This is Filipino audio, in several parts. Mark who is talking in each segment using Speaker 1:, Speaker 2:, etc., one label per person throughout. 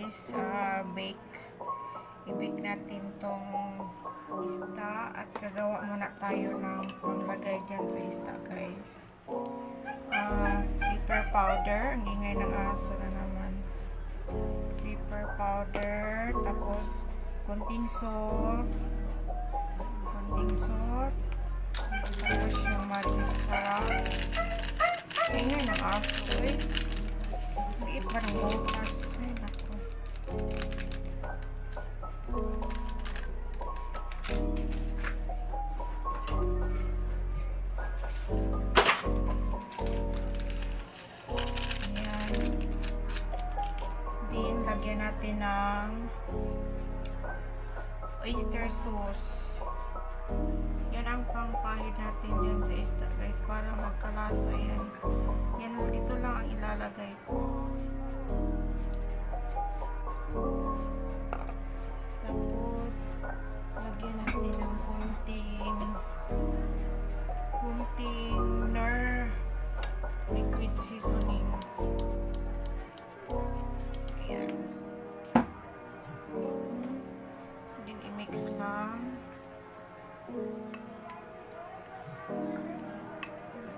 Speaker 1: is bake. I-bake natin tong isda at gagawa muna tayo ng panglagay dyan sa isda, guys. Pepper powder. Ang ingay ng aso na naman. Pepper powder. Tapos, konting salt. Tapos yung magic sarap. Ingay ng aso, eh. Liit ba ng butas? Ay, naku. Lagyan natin ng oyster sauce. Yan ang pangpahid natin dyan sa isda, guys, para magkalasa yan. Ito lang ang ilalagay ko. Tapos, lagyan natin ng kunting liquid seasoning. Ayan. Din i-mix lang.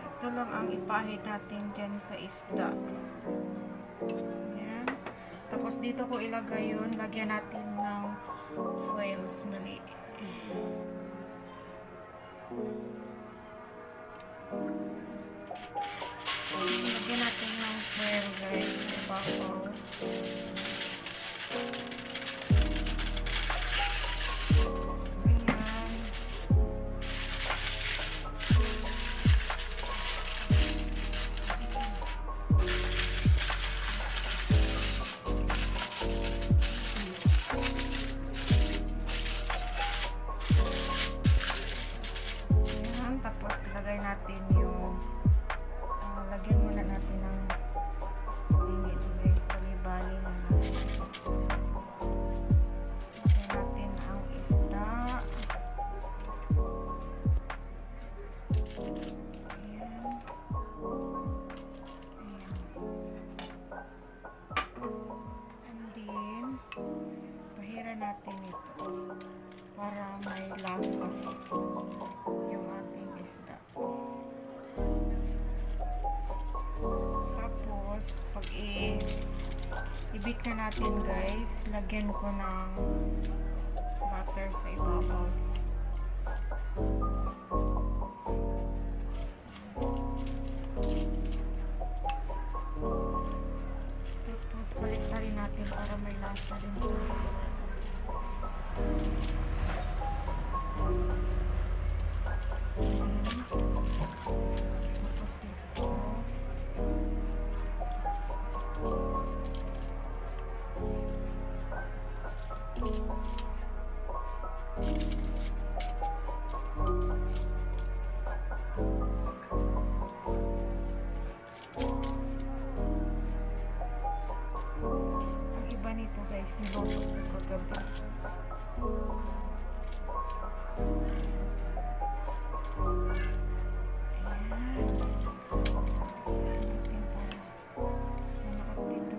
Speaker 1: Ito lang ang ipahid natin dyan sa isda. Ayan. Tapos dito ko ilagay yun. Lagyan natin ng foil. Mali. Lagyan natin ng foil, guys. Ibabaw. Tapos ilagay natin yung lagyan muna natin ng ito, guys, bali-bali na natin. Lagyan natin ang isda. Ayan. And then pahira natin ito para may lasa yung ating isda. Tapos, pag i-bake na natin, guys, lagyan ko ng butter sa ibabaw. Tapos, balik-tarin natin para may lasa din sa ang iba nito, guys, niluto ko kagabi.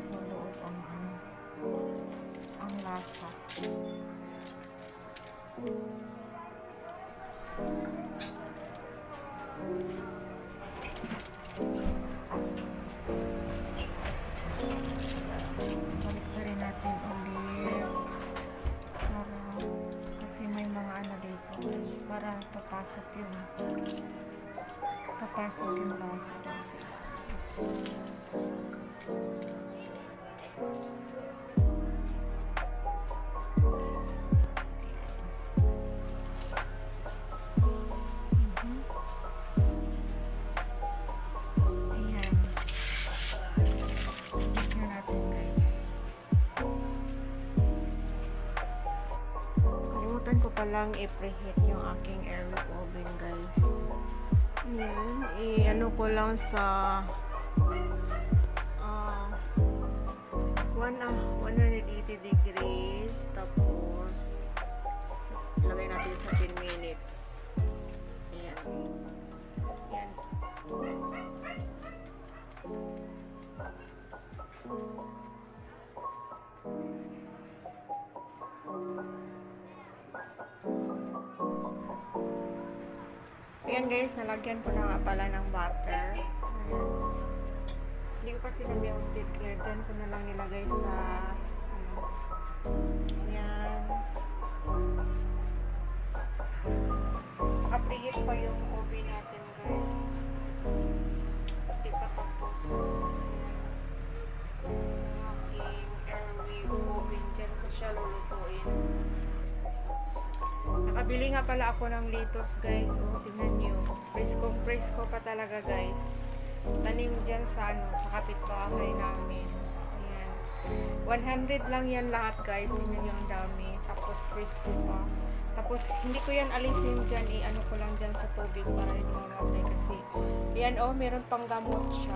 Speaker 1: Sa loob ang lasa. Balik na rin natin ulit kasi may mga ano dito, guys, para papasok yung lasa doon sa ayan. Tignan natin, guys. Kalimutan ko palang i-preheat yung aking air oven, guys. Ayan. I-ano ko lang sa 180 degrees, tapos lagay natin sa 10 minutes. Ayan. Ayan. Ayan guys, nalagyan ko na nga pala ng butter. Ayan. Hindi ko kasi na-melted kaya dyan ko na lang nilagay sa ano. Ayan. Naka-preheat pa yung oven natin guys. Hindi pa tapos. Yung aking airwave oven. Dyan ko siya lulutuin. Nakabili nga pala ako ng lettuce guys. O, tingnan nyo. Presko pa talaga guys. Tanim dyan sa ano, sa kapitbahay namin. Ayan. 100 lang yan lahat guys. Tingnan nyo ang dami. Tapos presko pa. Tapos hindi ko yan alisin dyan. I-ano ko lang dyan sa tubig para hindi mamatay kasi. Ayan o, meron pang gamot siya.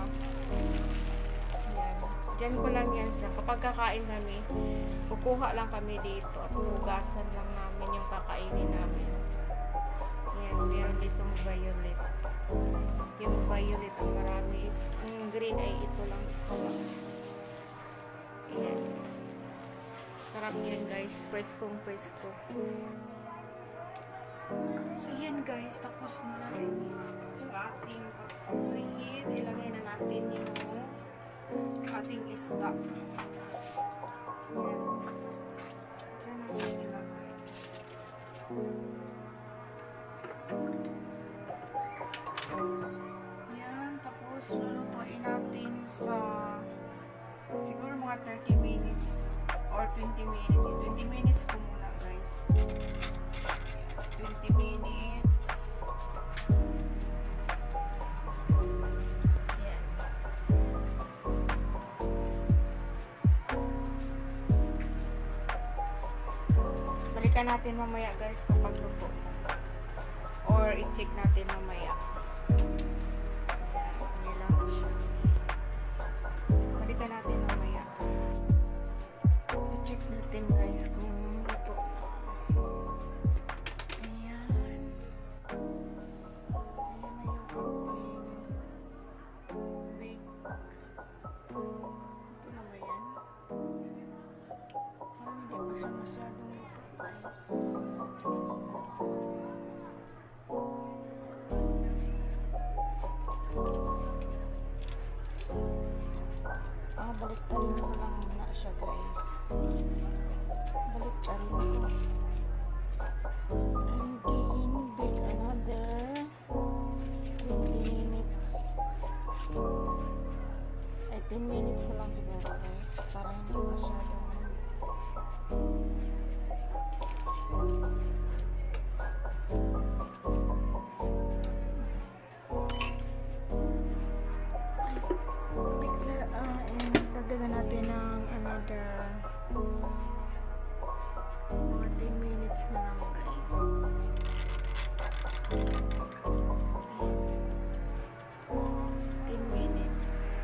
Speaker 1: Ayan. Dyan ko lang yan siya. Kapag kakain kami, kukuha lang kami dito at hugasan lang namin yung kakainin namin. Ayan, meron ditong violet. Yung violet ang marami. Yung green ay ito lang isa lang. Ayan. Sarap yan guys. Preskong presko. Ayan guys. Tapos na rin yung ating pag-preheat. Ilagay na natin yung ating isda. Ayan. Diyan natin ilagay. Ayan. Tapos lulutuin natin sa siguro mga 30 minutes or 20 minutes. 20 minutes ko muna guys. Ayan. 20 minutes. Ayan. Balikan natin mamaya guys kapag luto na. Or i-check natin mamaya. Ayan, nilang na siya. Balikan natin mamaya. I-check natin guys kung luto na. Ayan. Ayan na yung ating bake. Ito na ba yan? Parang hindi pa siya masyadong luto guys. So, baliktarin ko lang muna siya guys. Baliktarin ko. And then bake another 20 minutes. Ay 10 minutes na lang siguro guys. Para hindi masyadong dagdagan natin ng another mga 10 minutes na lang guys. 10 minutes.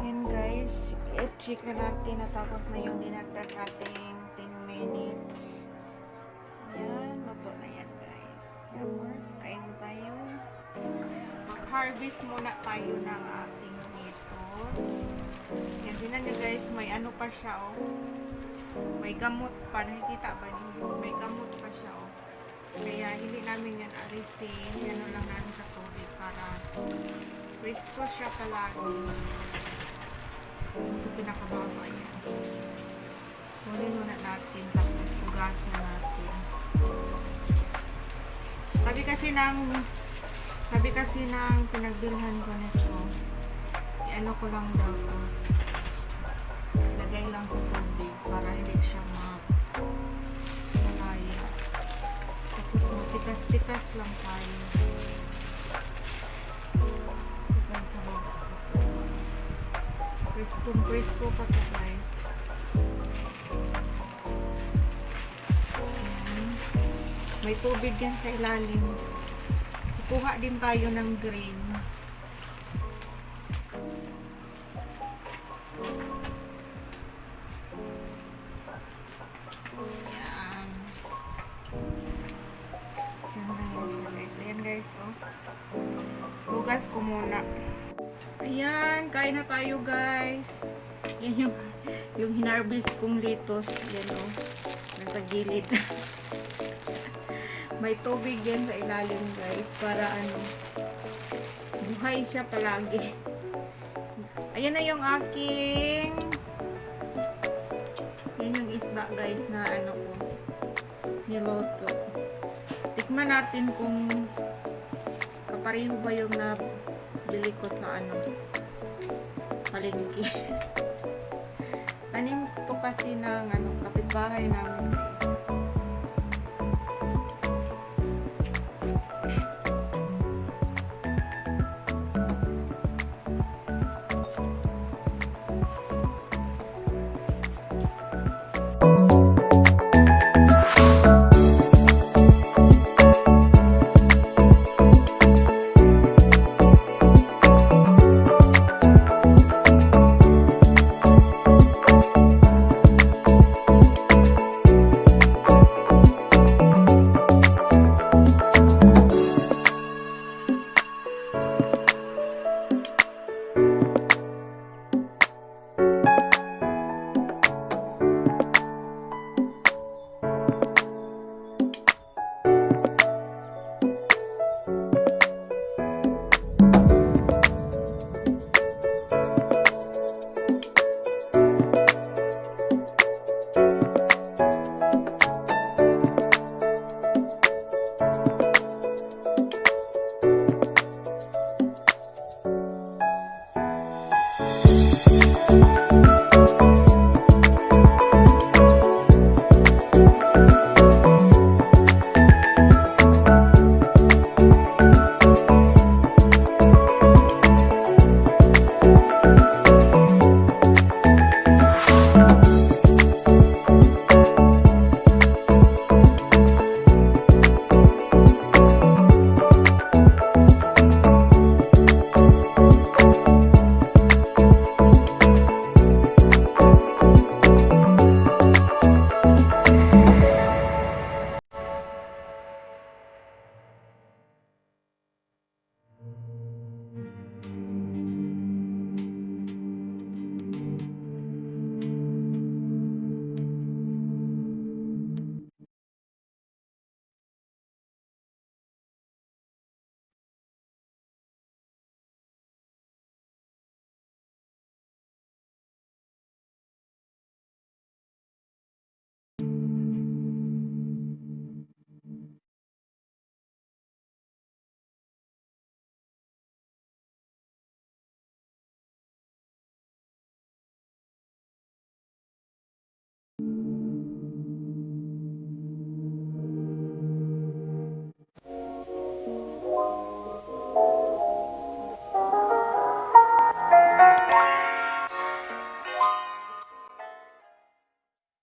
Speaker 1: And guys, i-check na natin na tapos na yung dinagdag nating 10 minutes. Ayan, luto na yan guys. Yammers, kain tayo. Mag-harvest muna tayo ng ating lettuce. Yan, tinan nyo guys, may ano pa siya oh. May gamot pa, nakikita ba nyo? May gamot pa siya oh. Kaya hindi namin yan arisin. Yan lang namin sa tubig para presko siya palagi. Sa pinakababa yan. Kunin muna natin tapos hugasin natin. Sabi kasi ng pinagbilhan ko nito, i-ano ko lang daw to. Lagay lang sa tubig para hindi siya malaya. Tapos pitas-pitas lang tayo. Ito sa baba. Presko pa to guys. Ayan. May tubig yan sa ilalim. Kukuha din tayo ng green. Ayan. Ayan guys. Ayan guys oh. Hugas ko muna. Ayan, kain na tayo guys. Yan yung hinarvest kong litos. Yan o. Nasa gilid. May tubig yan sa ilalim guys. Para ano, buhay siya palagi. Ayan na yung aking yan yung isda guys na ano ko niloto. Tikman natin kung kapareho ba yung nabili ko sa ano palengke. Tanim to kasi ng ano kapitbahay namin guys.